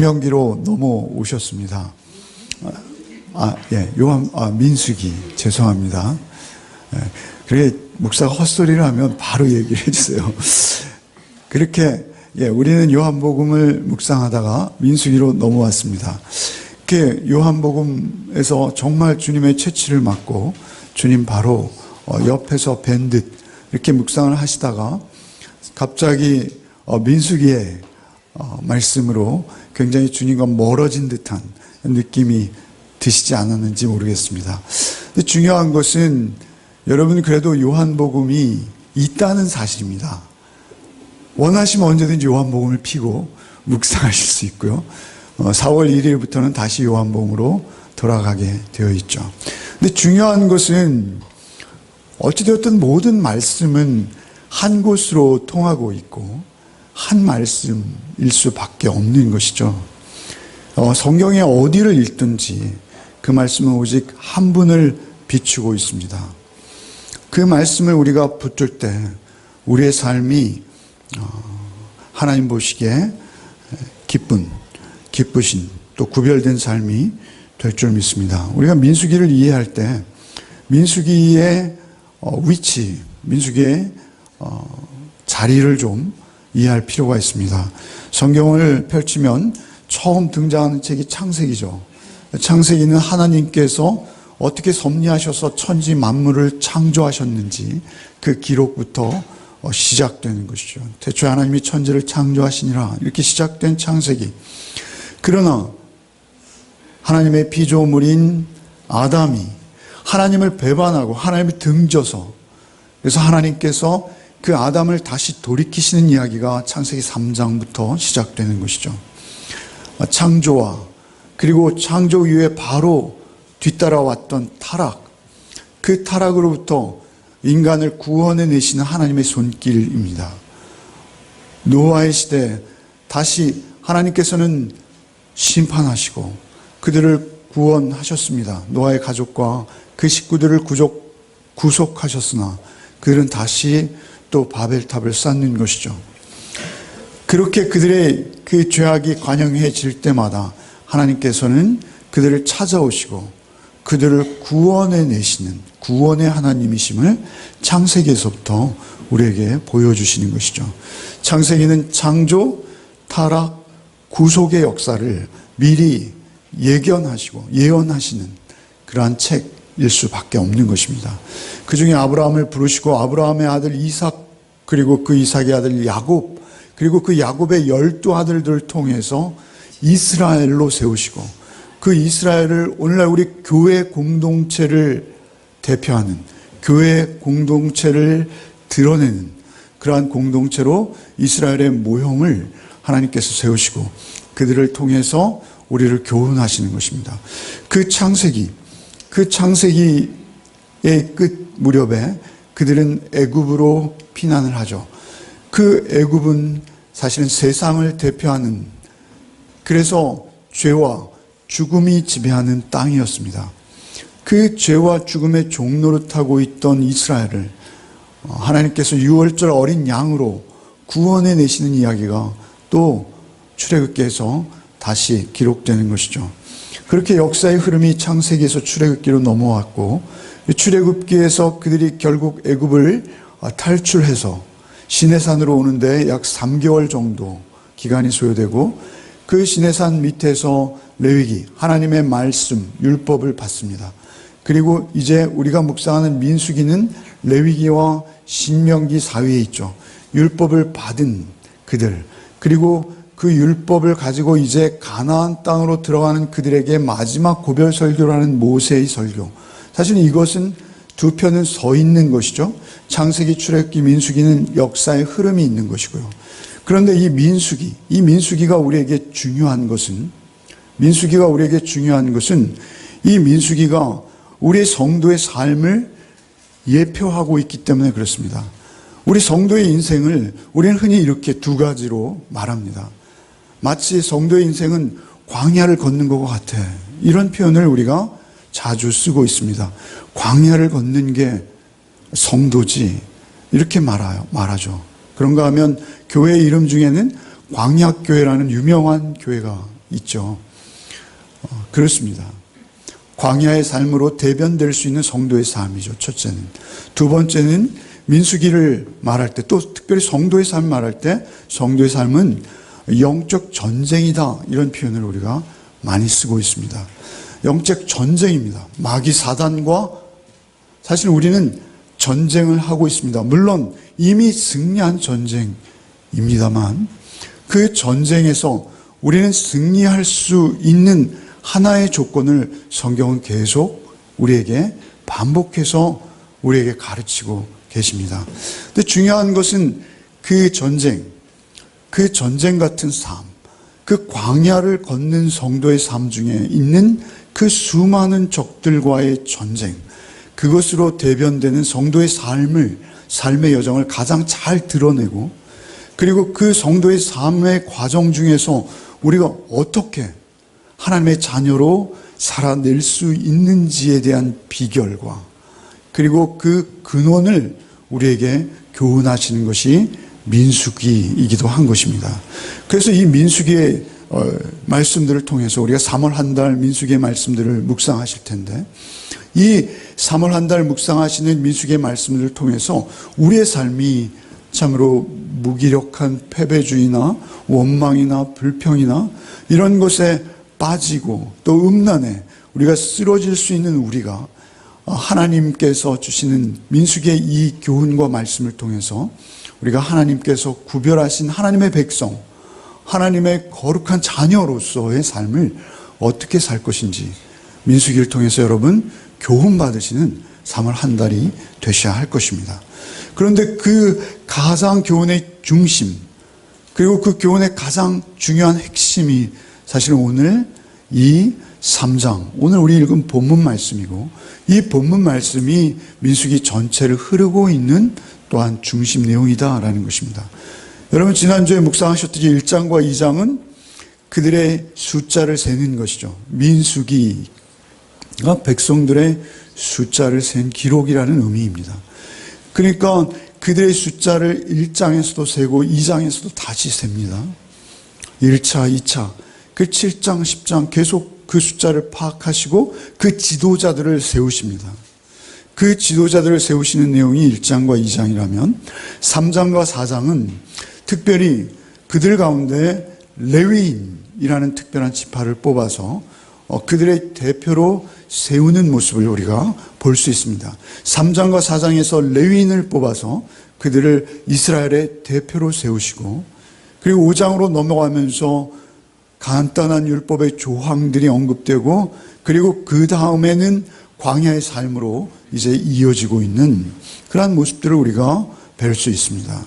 신명기로 넘어오셨습니다. 민수기, 죄송합니다. 그래, 목사가 헛소리를 하면 바로 얘기를 해주세요. 그렇게, 우리는 요한복음을 묵상하다가 민수기로 넘어왔습니다. 이렇게 요한복음에서 정말 주님의 채취를 맡고 주님 바로 옆에서 뵌 듯 이렇게 묵상을 하시다가 갑자기 민수기의 말씀으로 굉장히 주님과 멀어진 듯한 느낌이 드시지 않았는지 모르겠습니다. 근데 중요한 것은 여러분 그래도 요한복음이 있다는 사실입니다. 원하시면 언제든지 요한복음을 피고 묵상하실 수 있고요. 4월 1일부터는 다시 요한복음으로 돌아가게 되어 있죠. 근데 중요한 것은 어찌되었든 모든 말씀은 한 곳으로 통하고 있고 한 말씀일 수밖에 없는 것이죠. 성경의 어디를 읽든지 그 말씀은 오직 한 분을 비추고 있습니다. 그 말씀을 우리가 붙들 때 우리의 삶이 하나님 보시기에 기쁘신 또 구별된 삶이 될 줄 믿습니다. 우리가 민수기를 이해할 때 민수기의 위치, 민수기의 자리를 좀 이해할 필요가 있습니다. 성경을 펼치면 처음 등장하는 책이 창세기죠. 창세기는 하나님께서 어떻게 섭리하셔서 천지 만물을 창조하셨는지 그 기록부터 시작되는 것이죠. 태초에 하나님이 천지를 창조하시니라 이렇게 시작된 창세기. 그러나 하나님의 피조물인 아담이 하나님을 배반하고 하나님을 등져서 그래서 하나님께서 그 아담을 다시 돌이키시는 이야기가 창세기 3장부터 시작되는 것이죠. 창조와 그리고 창조 이후에 바로 뒤따라왔던 타락, 그 타락으로부터 인간을 구원해내시는 하나님의 손길입니다. 노아의 시대 다시 하나님께서는 심판하시고 그들을 구원하셨습니다. 노아의 가족과 그 식구들을 구속하셨으나 그들은 다시 또 바벨탑을 쌓는 것이죠. 그렇게 그들의 그 죄악이 관영해질 때마다 하나님께서는 그들을 찾아오시고 그들을 구원해내시는 구원의 하나님이심을 창세기에서부터 우리에게 보여주시는 것이죠. 창세기는 창조, 타락, 구속의 역사를 미리 예견하시고 예언하시는 그러한 책일 수밖에 없는 것입니다. 그 중에 아브라함을 부르시고 아브라함의 아들 이삭 그리고 그 이삭의 아들 야곱 그리고 그 야곱의 12아들들을 통해서 이스라엘로 세우시고 그 이스라엘을 오늘날 우리 교회 공동체를 대표하는 교회 공동체를 드러내는 그러한 공동체로 이스라엘의 모형을 하나님께서 세우시고 그들을 통해서 우리를 교훈하시는 것입니다. 그 창세기의 끝 무렵에 그들은 애굽으로 피난을 하죠. 그 애굽은 사실은 세상을 대표하는 그래서 죄와 죽음이 지배하는 땅이었습니다. 그 죄와 죽음의 종노릇하고 있던 이스라엘을 하나님께서 유월절 어린 양으로 구원해내시는 이야기가 또 출애굽기에서 다시 기록되는 것이죠. 그렇게 역사의 흐름이 창세기에서 출애굽기로 넘어왔고 출애굽기에서 그들이 결국 애굽을 탈출해서 시내산으로 오는데 약 3개월 정도 기간이 소요되고 그 시내산 밑에서 레위기 하나님의 말씀 율법을 받습니다. 그리고 이제 우리가 묵상하는 민수기는 레위기와 신명기 사이에 있죠. 율법을 받은 그들 그리고 그 율법을 가지고 이제 가나안 땅으로 들어가는 그들에게 마지막 고별 설교라는 모세의 설교. 사실 이것은 두 편은 서 있는 것이죠. 창세기, 출애굽기, 민수기는 역사의 흐름이 있는 것이고요. 그런데 이 민수기가 우리에게 중요한 것은 이 민수기가 우리 성도의 삶을 예표하고 있기 때문에 그렇습니다. 우리 성도의 인생을 우리는 흔히 이렇게 두 가지로 말합니다. 마치 성도의 인생은 광야를 걷는 것 같아. 이런 표현을 우리가 자주 쓰고 있습니다. 광야를 걷는 게 성도지. 이렇게 말하죠. 그런가 하면 교회 이름 중에는 광야교회라는 유명한 교회가 있죠. 그렇습니다. 광야의 삶으로 대변될 수 있는 성도의 삶이죠. 첫째는. 두 번째는 민수기를 말할 때, 또 특별히 성도의 삶을 말할 때 성도의 삶은 영적 전쟁이다, 이런 표현을 우리가 많이 쓰고 있습니다. 영적 전쟁입니다. 마귀 사단과 사실 우리는 전쟁을 하고 있습니다. 물론 이미 승리한 전쟁입니다만 그 전쟁에서 우리는 승리할 수 있는 하나의 조건을 성경은 계속 우리에게 반복해서 우리에게 가르치고 계십니다. 근데 중요한 것은 그 전쟁 같은 삶, 그 광야를 걷는 성도의 삶 중에 있는 그 수많은 적들과의 전쟁, 그것으로 대변되는 성도의 삶의 여정을 가장 잘 드러내고, 그리고 그 성도의 삶의 과정 중에서 우리가 어떻게 하나님의 자녀로 살아낼 수 있는지에 대한 비결과 그리고 그 근원을 우리에게 교훈하시는 것이 민수기이기도 한 것입니다. 그래서 이 민수기의 말씀들을 통해서 우리가 3월 한 달 민수기의 말씀들을 묵상하실 텐데, 이 3월 한 달 묵상하시는 민수기의 말씀들을 통해서 우리의 삶이 참으로 무기력한 패배주의나 원망이나 불평이나 이런 것에 빠지고 또 음란에 우리가 쓰러질 수 있는 우리가 하나님께서 주시는 민수기의 이 교훈과 말씀을 통해서 우리가 하나님께서 구별하신 하나님의 백성, 하나님의 거룩한 자녀로서의 삶을 어떻게 살 것인지 민수기를 통해서 여러분 교훈 받으시는 3월 한 달이 되셔야 할 것입니다. 그런데 그 가장 교훈의 중심, 그리고 그 교훈의 가장 중요한 핵심이 사실은 오늘 이 3장, 오늘 우리 읽은 본문 말씀이고, 이 본문 말씀이 민수기 전체를 흐르고 있는 또한 중심 내용이다라는 것입니다. 여러분 지난주에 묵상하셨듯이 1장과 2장은 그들의 숫자를 세는 것이죠. 민수기가 백성들의 숫자를 센 기록이라는 의미입니다. 그러니까 그들의 숫자를 1장에서도 세고 2장에서도 다시 셉니다. 1차, 2차, 그 7장, 10장 계속 그 숫자를 파악하시고 그 지도자들을 세우십니다. 그 지도자들을 세우시는 내용이 1장과 2장이라면 3장과 4장은 특별히 그들 가운데 레위인이라는 특별한 지파를 뽑아서 그들의 대표로 세우는 모습을 우리가 볼 수 있습니다. 3장과 4장에서 레위인을 뽑아서 그들을 이스라엘의 대표로 세우시고, 그리고 5장으로 넘어가면서 간단한 율법의 조항들이 언급되고, 그리고 그 다음에는 광야의 삶으로 이제 이어지고 있는 그러한 모습들을 우리가 뵐 수 있습니다.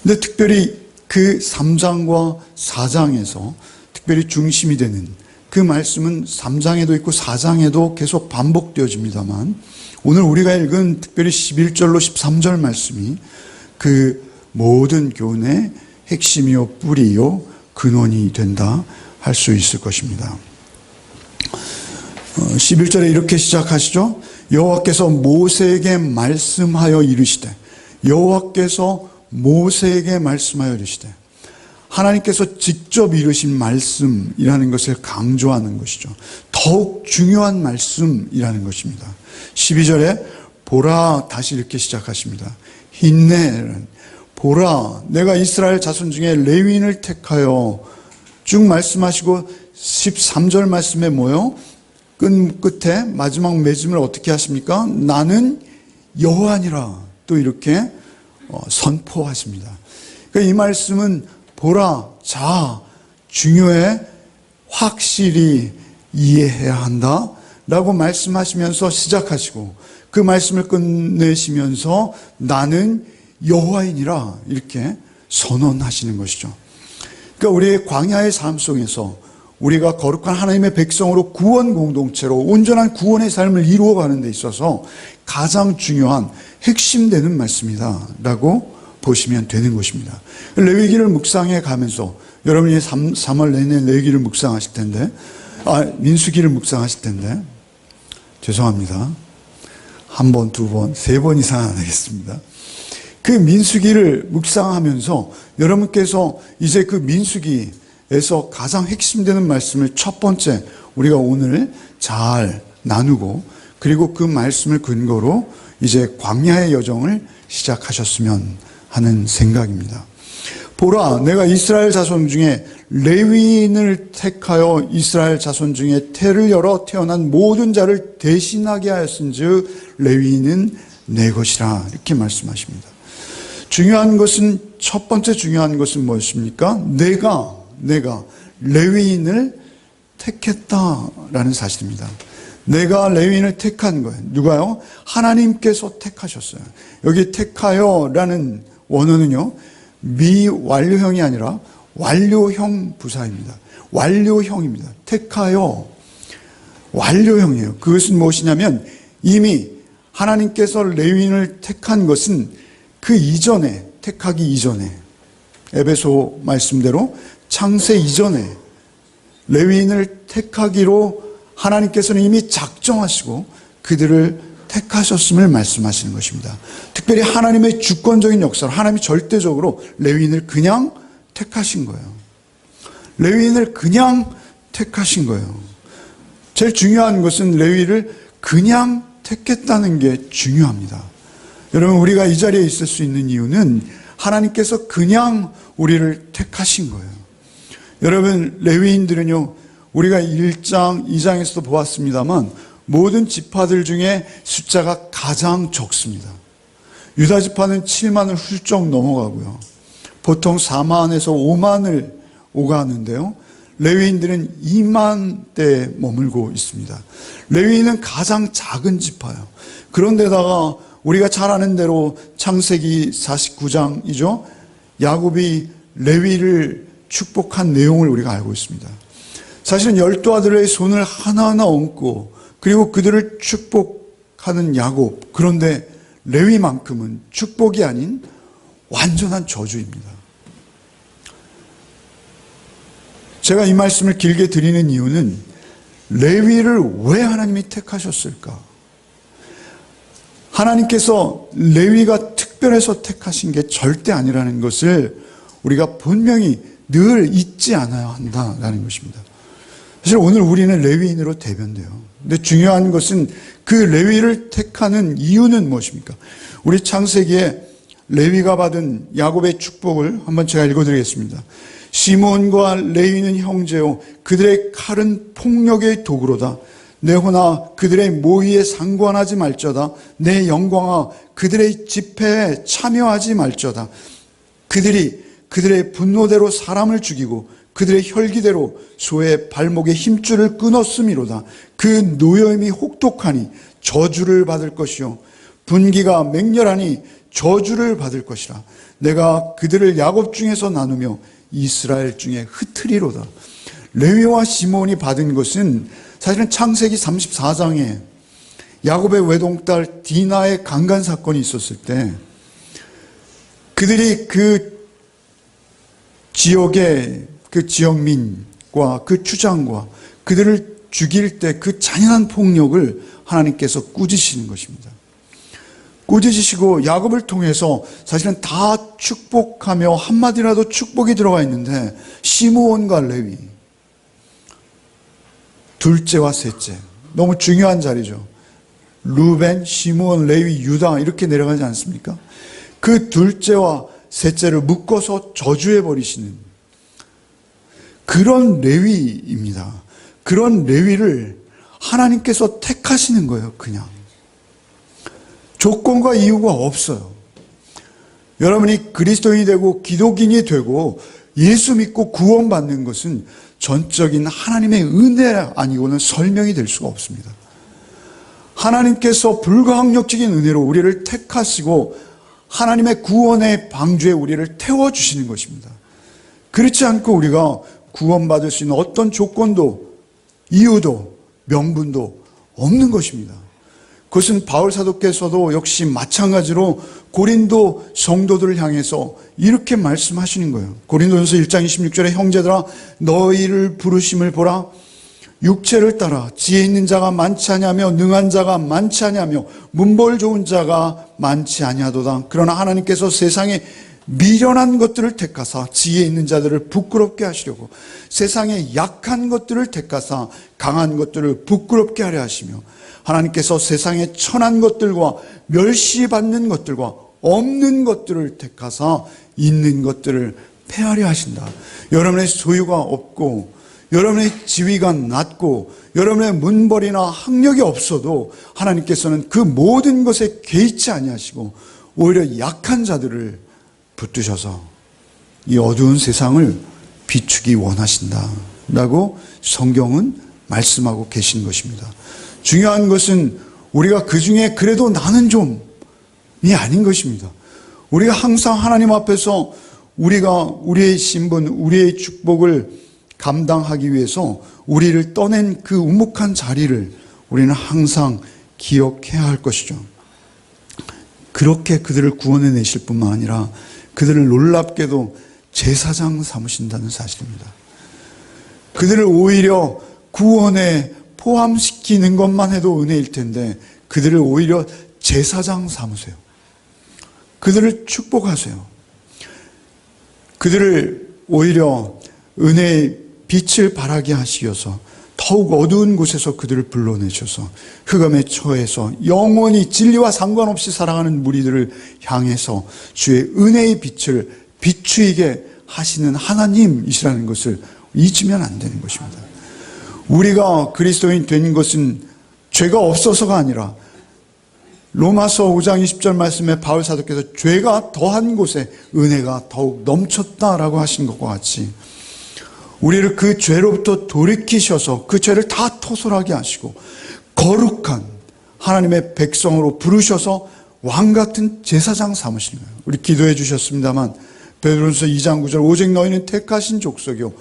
근데 특별히 그 3장과 4장에서 특별히 중심이 되는 그 말씀은 3장에도 있고 4장에도 계속 반복되어집니다만, 오늘 우리가 읽은 특별히 11절로 13절 말씀이 그 모든 교훈의 핵심이요 뿌리요 근원이 된다 할 수 있을 것입니다. 11절에 이렇게 시작하시죠. 여호와께서 모세에게 말씀하여 이르시되, 여호와께서 모세에게 말씀하여 이르시되, 하나님께서 직접 이르신 말씀이라는 것을 강조하는 것이죠. 더욱 중요한 말씀이라는 것입니다. 12절에 보라, 다시 이렇게 시작하십니다. 힌내, 보라, 내가 이스라엘 자손 중에 레위인을 택하여, 쭉 말씀하시고 13절 말씀에 뭐요? 끝에 마지막 맺음을 어떻게 하십니까? 나는 여호와니라, 또 이렇게 선포하십니다. 그러니까 이 말씀은 보라, 자, 중요해, 확실히 이해해야 한다 라고 말씀하시면서 시작하시고, 그 말씀을 끝내시면서 나는 여호와이니라 이렇게 선언하시는 것이죠. 그러니까 우리의 광야의 삶 속에서 우리가 거룩한 하나님의 백성으로 구원 공동체로 온전한 구원의 삶을 이루어가는 데 있어서 가장 중요한 핵심되는 말씀이다 라고 보시면 되는 것입니다. 레위기를 묵상해 가면서 여러분이 3월 내내 레위기를 묵상하실 텐데, 민수기를 묵상하실 텐데, 죄송합니다. 한 번, 두 번, 세 번 이상 안 하겠습니다. 그 민수기를 묵상하면서 여러분께서 이제 그 민수기, 에서 가장 핵심되는 말씀을 첫 번째 우리가 오늘 잘 나누고, 그리고 그 말씀을 근거로 이제 광야의 여정을 시작하셨으면 하는 생각입니다. 보라, 내가 이스라엘 자손 중에 레위인을 택하여 이스라엘 자손 중에 태를 열어 태어난 모든 자를 대신하게 하였은즉 레위인은 내 것이라, 이렇게 말씀하십니다. 중요한 것은, 첫 번째 중요한 것은 무엇입니까? 내가 레위인을 택했다라는 사실입니다. 내가 레위인을 택한 거예요. 누가요? 하나님께서 택하셨어요. 여기 택하여라는 원어는요, 미완료형이 아니라 완료형 부사입니다. 완료형입니다. 택하여, 완료형이에요. 그것은 무엇이냐면 이미 하나님께서 레위인을 택한 것은 그 이전에, 택하기 이전에, 에베소 말씀대로 창세 이전에 레위인을 택하기로 하나님께서는 이미 작정하시고 그들을 택하셨음을 말씀하시는 것입니다. 특별히 하나님의 주권적인 역사로 하나님이 절대적으로 레위인을 그냥 택하신 거예요. 레위인을 그냥 택하신 거예요. 제일 중요한 것은 레위를 그냥 택했다는 게 중요합니다. 여러분, 우리가 이 자리에 있을 수 있는 이유는 하나님께서 그냥 우리를 택하신 거예요. 여러분, 레위인들은요, 우리가 1장, 2장에서도 보았습니다만 모든 지파들 중에 숫자가 가장 적습니다. 유다 지파는 7만을 훌쩍 넘어가고요. 보통 4만에서 5만을 오가는데요. 레위인들은 2만대에 머물고 있습니다. 레위인은 가장 작은 지파예요. 그런데다가 우리가 잘 아는 대로 창세기 49장이죠. 야곱이 레위를 축복한 내용을 우리가 알고 있습니다. 사실은 12 아들의 손을 하나하나 얹고 그리고 그들을 축복하는 야곱, 그런데 레위만큼은 축복이 아닌 완전한 저주입니다. 제가 이 말씀을 길게 드리는 이유는 레위를 왜 하나님이 택하셨을까? 하나님께서 레위가 특별해서 택하신 게 절대 아니라는 것을 우리가 분명히 늘 잊지 않아야 한다는 것입니다. 사실 오늘 우리는 레위인으로 대변돼요. 근데 중요한 것은 그 레위를 택하는 이유는 무엇입니까? 우리 창세기에 레위가 받은 야곱의 축복을 한번 제가 읽어드리겠습니다. 시몬과 레위는 형제요, 그들의 칼은 폭력의 도구로다. 내 호나 그들의 모의에 상관하지 말저다. 내 영광아 그들의 집회에 참여하지 말저다. 그들이 그들의 분노대로 사람을 죽이고 그들의 혈기대로 소의 발목의 힘줄을 끊었음이로다. 그 노여임이 혹독하니 저주를 받을 것이요 분기가 맹렬하니 저주를 받을 것이라. 내가 그들을 야곱 중에서 나누며 이스라엘 중에 흩으리로다. 레위와 시몬이 받은 것은 사실은 창세기 34장에 야곱의 외동딸 디나의 강간 사건이 있었을 때 그들이 그 지역의 그 지역민과 그 추장과 그들을 죽일 때 그 잔인한 폭력을 하나님께서 꾸짖으시는 것입니다. 꾸짖으시고 야곱을 통해서 사실은 다 축복하며 한마디라도 축복이 들어가 있는데 시므온과 레위, 둘째와 셋째, 너무 중요한 자리죠. 루벤, 시므온, 레위, 유다 이렇게 내려가지 않습니까? 그 둘째와 셋째를 묶어서 저주해 버리시는 그런 레위입니다. 그런 레위를 하나님께서 택하시는 거예요. 그냥 조건과 이유가 없어요. 여러분이 그리스도인이 되고 기독인이 되고 예수 믿고 구원받는 것은 전적인 하나님의 은혜 아니고는 설명이 될 수가 없습니다. 하나님께서 불가항력적인 은혜로 우리를 택하시고 하나님의 구원의 방주에 우리를 태워주시는 것입니다. 그렇지 않고 우리가 구원받을 수 있는 어떤 조건도 이유도 명분도 없는 것입니다. 그것은 바울 사도께서도 역시 마찬가지로 고린도 성도들을 향해서 이렇게 말씀하시는 거예요. 고린도전서 1장 26절에 형제들아 너희를 부르심을 보라. 육체를 따라 지혜 있는 자가 많지 아니하며 능한 자가 많지 아니하며 문벌 좋은 자가 많지 아니하도다. 그러나 하나님께서 세상에 미련한 것들을 택하사 지혜 있는 자들을 부끄럽게 하시려고 세상의 약한 것들을 택하사 강한 것들을 부끄럽게 하려 하시며 하나님께서 세상의 천한 것들과 멸시받는 것들과 없는 것들을 택하사 있는 것들을 폐하려 하신다. 여러분의 소유가 없고 여러분의 지위가 낮고 여러분의 문벌이나 학력이 없어도 하나님께서는 그 모든 것에 개의치 아니하시고 오히려 약한 자들을 붙드셔서 이 어두운 세상을 비추기 원하신다라고 성경은 말씀하고 계신 것입니다. 중요한 것은 우리가 그 중에 그래도 나는 좀이 아닌 것입니다. 우리가 항상 하나님 앞에서 우리가 우리의 신분, 우리의 축복을 감당하기 위해서 우리를 떠낸 그 우묵한 자리를 우리는 항상 기억해야 할 것이죠. 그렇게 그들을 구원해 내실 뿐만 아니라 그들을 놀랍게도 제사장 삼으신다는 사실입니다. 그들을 오히려 구원에 포함시키는 것만 해도 은혜일 텐데 그들을 오히려 제사장 삼으세요. 그들을 축복하세요. 그들을 오히려 은혜의 빛을 발하게 하시어서 더욱 어두운 곳에서 그들을 불러내셔서 흑암의 처에서 영원히 진리와 상관없이 살아가는 무리들을 향해서 주의 은혜의 빛을 비추이게 하시는 하나님이시라는 것을 잊으면 안 되는 것입니다. 우리가 그리스도인 된 것은 죄가 없어서가 아니라 로마서 5장 20절 말씀에 바울 사도께서 죄가 더한 곳에 은혜가 더욱 넘쳤다라고 하신 것과 같이 우리를 그 죄로부터 돌이키셔서 그 죄를 다 토설하게 하시고 거룩한 하나님의 백성으로 부르셔서 왕같은 제사장 삼으시는 거예요. 우리 기도해 주셨습니다만 베드로전서 2장 9절 오직 너희는 택하신 족속이요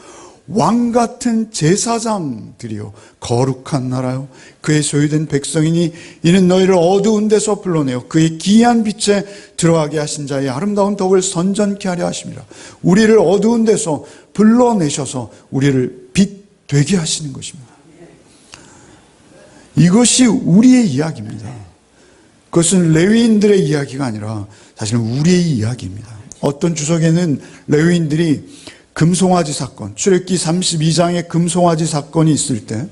왕같은 제사장들이요 거룩한 나라요 그의 소유된 백성이니 이는 너희를 어두운 데서 불러내어 그의 기이한 빛에 들어가게 하신 자의 아름다운 덕을 선전케 하려 하십니다. 우리를 어두운 데서 불러내셔서 우리를 빛 되게 하시는 것입니다. 이것이 우리의 이야기입니다. 그것은 레위인들의 이야기가 아니라 사실은 우리의 이야기입니다. 어떤 주석에는 레위인들이 금송아지 사건, 출애굽기 32장에 금송아지 사건이 있을 때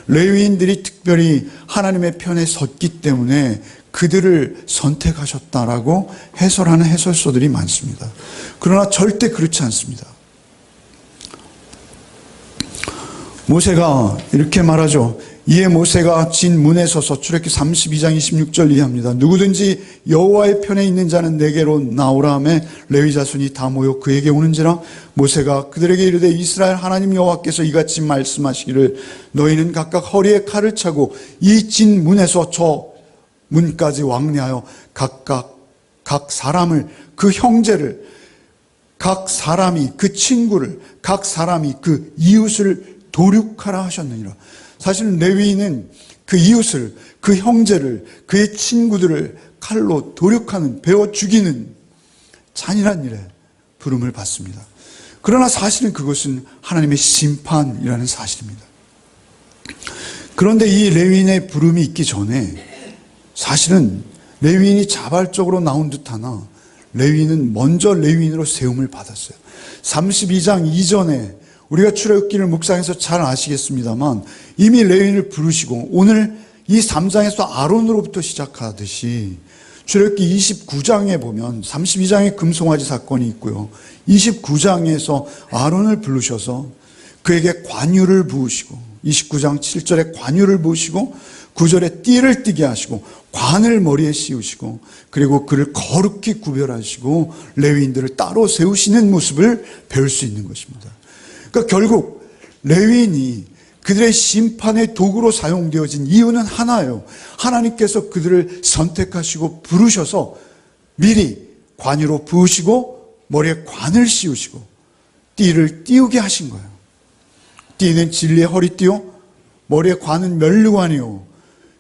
레위인들이 특별히 하나님의 편에 섰기 때문에 그들을 선택하셨다라고 해설하는 해설서들이 많습니다. 그러나 절대 그렇지 않습니다. 모세가 이렇게 말하죠. 이에 모세가 진 문에 서서 출애굽기 32장 26절 이해합니다. 누구든지 여호와의 편에 있는 자는 내게로 나오라 하매 레위 자손이 다 모여 그에게 오는지라 모세가 그들에게 이르되 이스라엘 하나님 여호와께서 이같이 말씀하시기를 너희는 각각 허리에 칼을 차고 이 진 문에서 저 문까지 왕래하여 각각 각 사람을 그 형제를 각 사람이 그 친구를 각 사람이 그 이웃을 도륙하라 하셨느니라. 사실은 레위인은 그 이웃을, 그 형제를, 그의 친구들을 칼로 도륙하는, 베어 죽이는 잔인한 일에 부름을 받습니다. 그러나 사실은 그것은 하나님의 심판이라는 사실입니다. 그런데 이 레위인의 부름이 있기 전에 사실은 레위인이 자발적으로 나온 듯하나 레위인은 먼저 레위인으로 세움을 받았어요. 32장 이전에 우리가 출애굽기를 묵상해서 잘 아시겠습니다만 이미 레위인을 부르시고 오늘 이 3장에서 아론으로부터 시작하듯이 출애굽기 29장에 보면 32장에 금송아지 사건이 있고요. 29장에서 아론을 부르셔서 그에게 관유를 부으시고 29장 7절에 관유를 부으시고 9절에 띠를 띠게 하시고 관을 머리에 씌우시고 그리고 그를 거룩히 구별하시고 레위인들을 따로 세우시는 모습을 배울 수 있는 것입니다. 그러니까 결국 레위인이 그들의 심판의 도구로 사용되어진 이유는 하나예요. 하나님께서 그들을 선택하시고 부르셔서 미리 관유로 부으시고 머리에 관을 씌우시고 띠를 띄우게 하신 거예요. 띠는 진리의 허리띠요 머리에 관은 면류관이요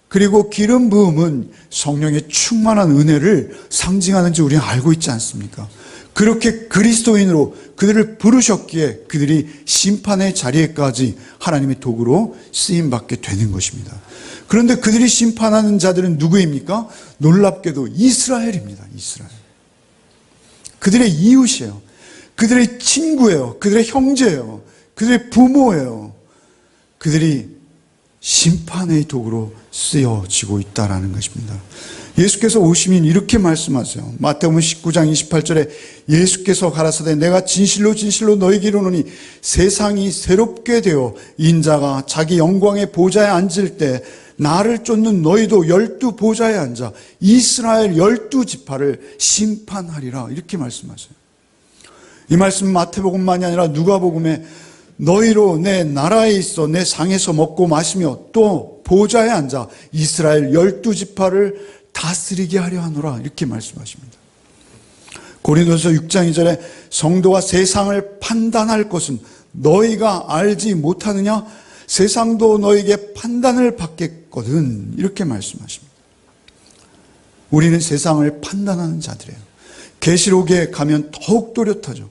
그리고 기름 부음은 성령의 충만한 은혜를 상징하는 줄 우리는 알고 있지 않습니까? 그렇게 그리스도인으로 그들을 부르셨기에 그들이 심판의 자리에까지 하나님의 도구로 쓰임받게 되는 것입니다. 그런데 그들이 심판하는 자들은 누구입니까? 놀랍게도 이스라엘입니다. 이스라엘. 그들의 이웃이에요. 그들의 친구예요. 그들의 형제예요. 그들의 부모예요. 그들이 심판의 도구로 쓰여지고 있다는 것입니다. 예수께서 오시면 이렇게 말씀하세요. 마태복음 19장 28절에 예수께서 가라사대 내가 진실로 진실로 너희에게 이르노니 세상이 새롭게 되어 인자가 자기 영광의 보좌에 앉을 때 나를 쫓는 너희도 12 보좌에 앉아 이스라엘 12지파를 심판하리라. 이렇게 말씀하세요. 이 말씀은 마태복음만이 아니라 누가복음에 너희로 내 나라에 있어 내 상에서 먹고 마시며 또 보좌에 앉아 이스라엘 12지파를 다스리게 하려 하노라. 이렇게 말씀하십니다. 고린도서 6장 2절에 성도가 세상을 판단할 것은 너희가 알지 못하느냐? 세상도 너에게 판단을 받겠거든. 이렇게 말씀하십니다. 우리는 세상을 판단하는 자들이에요. 계시록에 가면 더욱 또렷하죠.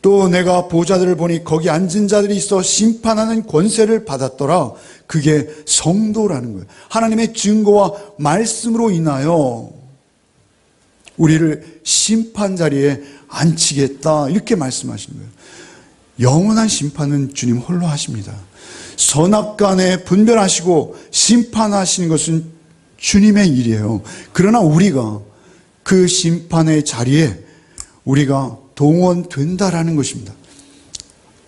또 내가 보좌들을 보니 거기 앉은 자들이 있어 심판하는 권세를 받았더라. 그게 성도라는 거예요. 하나님의 증거와 말씀으로 인하여 우리를 심판 자리에 앉히겠다. 이렇게 말씀하시는 거예요. 영원한 심판은 주님 홀로 하십니다. 선악간에 분별하시고 심판하시는 것은 주님의 일이에요. 그러나 우리가 그 심판의 자리에 우리가 동원된다라는 것입니다.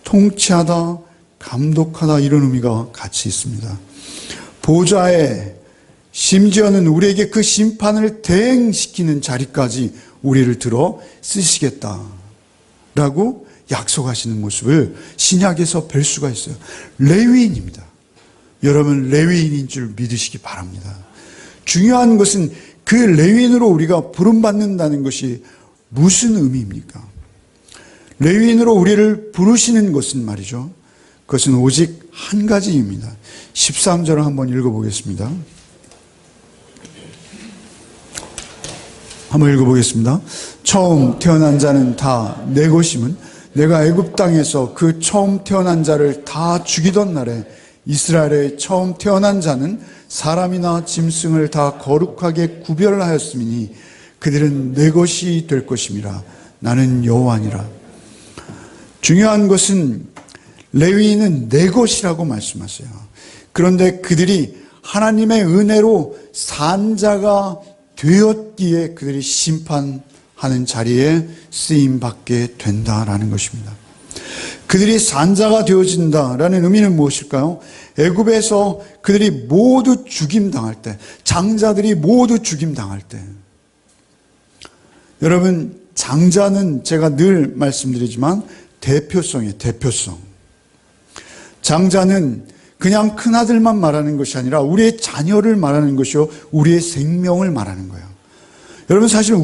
통치하다, 감독하다 이런 의미가 같이 있습니다. 보좌에 심지어는 우리에게 그 심판을 대행시키는 자리까지 우리를 들어 쓰시겠다라고 약속하시는 모습을 신약에서 뵐 수가 있어요. 레위인입니다. 여러분 레위인인 줄 믿으시기 바랍니다. 중요한 것은 그 레위인으로 우리가 부름받는다는 것이 무슨 의미입니까? 레위인으로 우리를 부르시는 것은 말이죠. 그것은 오직 한 가지입니다. 13절을 한번 읽어보겠습니다. 한번 읽어보겠습니다. 처음 태어난 자는 다 내 것임은 내가 애굽 땅에서 그 처음 태어난 자를 다 죽이던 날에 이스라엘의 처음 태어난 자는 사람이나 짐승을 다 거룩하게 구별하였음이니 그들은 내 것이 될 것임이라. 나는 여호와니라. 중요한 것은 레위인은 내 것이라고 말씀하세요. 그런데 그들이 하나님의 은혜로 산자가 되었기에 그들이 심판하는 자리에 쓰임받게 된다라는 것입니다. 그들이 산자가 되어진다라는 의미는 무엇일까요? 애굽에서 그들이 모두 죽임당할 때, 장자들이 모두 죽임당할 때, 여러분 장자는 제가 늘 말씀드리지만 대표성이에요. 대표성. 장자는 그냥 큰아들만 말하는 것이 아니라 우리의 자녀를 말하는 것이요 우리의 생명을 말하는 거예요. 여러분 사실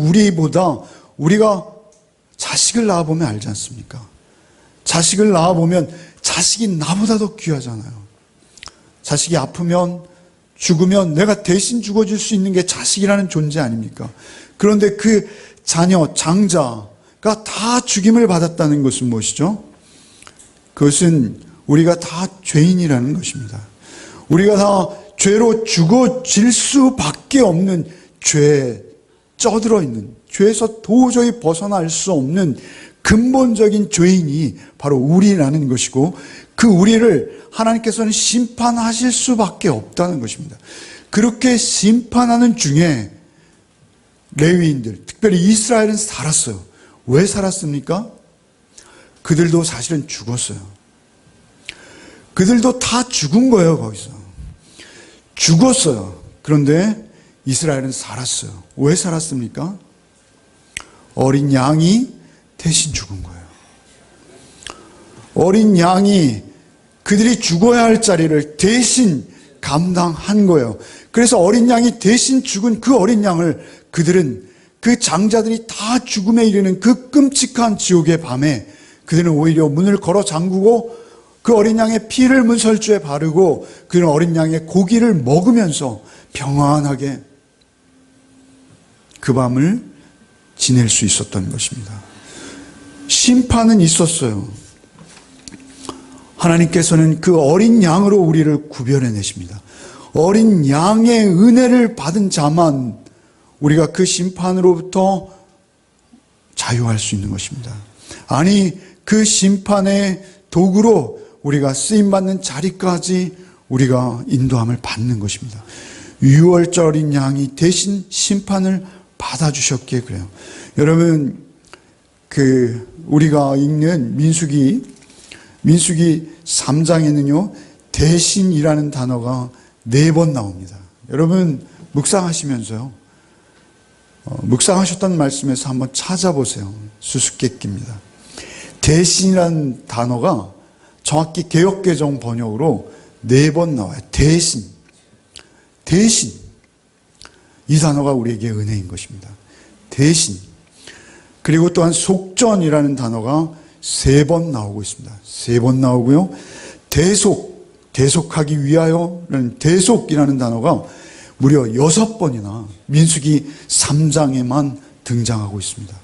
우리가 자식을 낳아보면 알지 않습니까? 자식을 낳아보면 자식이 나보다 더 귀하잖아요. 자식이 아프면 죽으면 내가 대신 죽어줄 수 있는 게 자식이라는 존재 아닙니까? 그런데 그 자녀, 장자가 다 죽임을 받았다는 것은 무엇이죠? 그것은 우리가 다 죄인이라는 것입니다. 우리가 다 죄로 죽어질 수밖에 없는 죄에 쩌들어 있는, 죄에서 도저히 벗어날 수 없는 근본적인 죄인이 바로 우리라는 것이고 그 우리를 하나님께서는 심판하실 수밖에 없다는 것입니다. 그렇게 심판하는 중에 레위인들, 특별히 이스라엘은 살았어요. 왜 살았습니까? 그들도 사실은 죽었어요. 그들도 다 죽은 거예요, 거기서. 죽었어요. 그런데 이스라엘은 살았어요. 왜 살았습니까? 어린 양이 대신 죽은 거예요. 어린 양이 그들이 죽어야 할 자리를 대신 감당한 거예요. 그래서 어린 양이 대신 죽은 그 어린 양을 그들은 그 장자들이 다 죽음에 이르는 그 끔찍한 지옥의 밤에 그들은 오히려 문을 걸어 잠그고 그 어린 양의 피를 문설주에 바르고 그들은 어린 양의 고기를 먹으면서 평안하게 그 밤을 지낼 수 있었던 것입니다. 심판은 있었어요. 하나님께서는 그 어린 양으로 우리를 구별해내십니다. 어린 양의 은혜를 받은 자만 우리가 그 심판으로부터 자유할 수 있는 것입니다. 아니, 그 심판의 도구로 우리가 쓰임받는 자리까지 우리가 인도함을 받는 것입니다. 유월절인 양이 대신 심판을 받아주셨기에 그래요. 여러분, 우리가 읽는 민수기 3장에는요, 대신이라는 단어가 4번 나옵니다. 여러분, 묵상하시면서요, 묵상하셨던 말씀에서 한번 찾아보세요. 수수께끼입니다. 대신이라는 단어가 정확히 개역개정 번역으로 4번 나와요. 대신. 이 단어가 우리에게 은혜인 것입니다. 대신. 그리고 또한 속전이라는 단어가 3번 나오고 있습니다. 3번 나오고요. 대속하기 위하여라는 대속이라는 단어가 무려 6번이나 민수기 3장에만 등장하고 있습니다.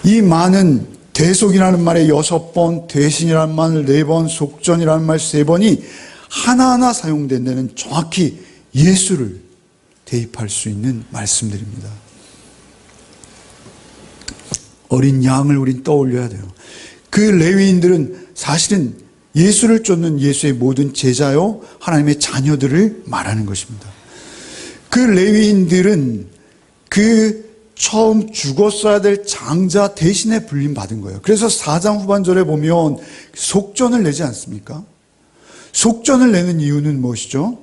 이 많은 대속이라는 말에 6번, 대신이라는 말 4번, 속전이라는 말 3번이 하나하나 사용된 데는 정확히 예수를 대입할 수 있는 말씀들입니다. 어린 양을 우린 떠올려야 돼요. 그 레위인들은 사실은 예수를 쫓는 예수의 모든 제자요, 하나님의 자녀들을 말하는 것입니다. 그 레위인들은 처음 죽었어야 될 장자 대신에 불림받은 거예요. 그래서 4장 후반절에 보면 속전을 내지 않습니까? 속전을 내는 이유는 무엇이죠?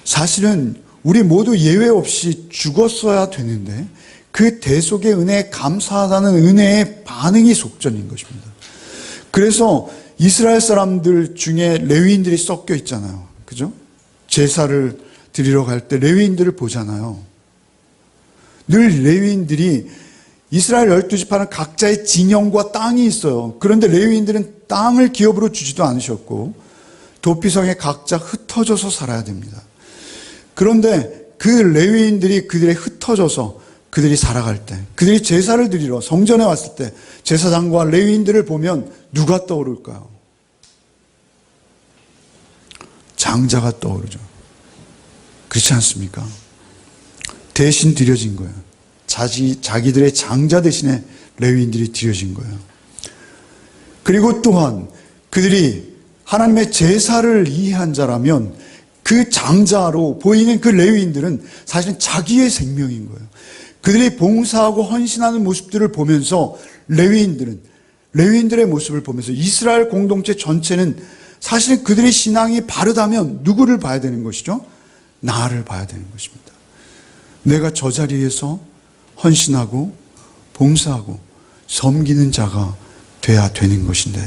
사실은 우리 모두 예외 없이 죽었어야 되는데 그 대속의 은혜에 감사하다는 은혜의 반응이 속전인 것입니다. 그래서 이스라엘 사람들 중에 레위인들이 섞여 있잖아요. 그죠? 제사를 드리러 갈 때 레위인들을 보잖아요. 늘 레위인들이 이스라엘 12지파는 각자의 진영과 땅이 있어요. 그런데 레위인들은 땅을 기업으로 주지도 않으셨고 도피성에 각자 흩어져서 살아야 됩니다. 그런데 그 레위인들이 그들의 흩어져서 그들이 살아갈 때, 그들이 제사를 드리러 성전에 왔을 때 제사장과 레위인들을 보면 누가 떠오를까요? 장자가 떠오르죠. 그렇지 않습니까? 대신 드려진 거예요. 자기들의 장자 대신에 레위인들이 드려진 거예요. 그리고 또한 그들이 하나님의 제사를 이해한 자라면 그 장자로 보이는 그 레위인들은 사실은 자기의 생명인 거예요. 그들이 봉사하고 헌신하는 모습들을 보면서 레위인들의 모습을 보면서 이스라엘 공동체 전체는 사실은 그들의 신앙이 바르다면 누구를 봐야 되는 것이죠? 나를 봐야 되는 것입니다. 내가 저 자리에서 헌신하고 봉사하고 섬기는 자가 돼야 되는 것인데,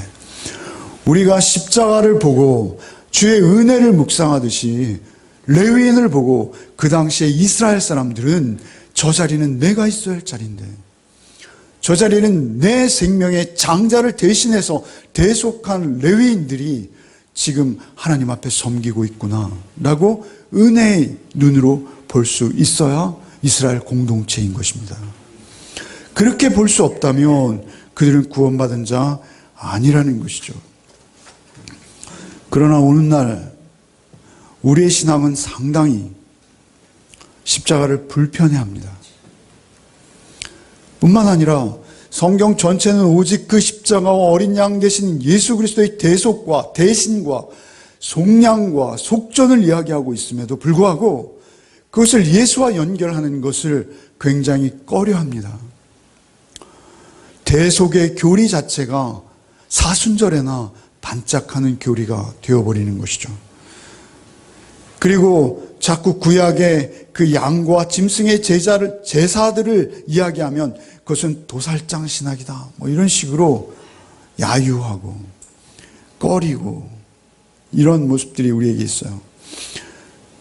우리가 십자가를 보고 주의 은혜를 묵상하듯이 레위인을 보고 그 당시에 이스라엘 사람들은 저 자리는 내가 있어야 할 자리인데, 저 자리는 내 생명의 장자를 대신해서 대속한 레위인들이 지금 하나님 앞에 섬기고 있구나 라고 은혜의 눈으로 볼 수 있어야 이스라엘 공동체인 것입니다. 그렇게 볼 수 없다면 그들은 구원받은 자 아니라는 것이죠. 그러나 오늘날 우리의 신앙은 상당히 십자가를 불편해합니다. 뿐만 아니라 성경 전체는 오직 그 십자가와 어린 양 대신 예수 그리스도의 대속과 대신과 속량과 속전을 이야기하고 있음에도 불구하고 그것을 예수와 연결하는 것을 굉장히 꺼려합니다. 대속의 교리 자체가 사순절에나 반짝하는 교리가 되어버리는 것이죠. 그리고 자꾸 구약의 그 양과 짐승의 제사들을 이야기하면 그것은 도살장 신학이다, 이런 식으로 야유하고 꺼리고 이런 모습들이 우리에게 있어요.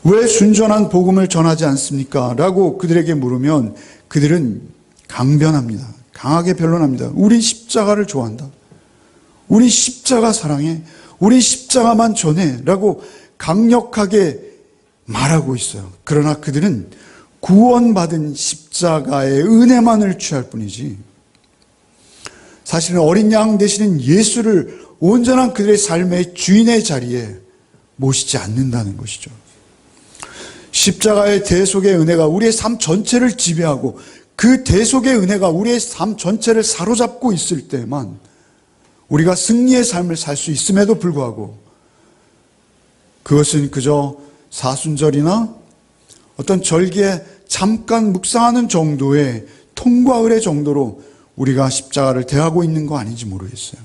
왜 순전한 복음을 전하지 않습니까? 라고 그들에게 물으면 그들은 강변합니다. 강하게 변론합니다. 우리 십자가를 좋아한다. 우리 십자가 사랑해. 우리 십자가만 전해. 라고 강력하게 말하고 있어요. 그러나 그들은 구원받은 십자가의 은혜만을 취할 뿐이지 사실은 어린 양 되시는 예수를 온전한 그들의 삶의 주인의 자리에 모시지 않는다는 것이죠. 십자가의 대속의 은혜가 우리의 삶 전체를 지배하고 그 대속의 은혜가 우리의 삶 전체를 사로잡고 있을 때만 우리가 승리의 삶을 살 수 있음에도 불구하고 그것은 그저 사순절이나 어떤 절기에 잠깐 묵상하는 정도의 통과 의례 정도로 우리가 십자가를 대하고 있는 거 아닌지 모르겠어요.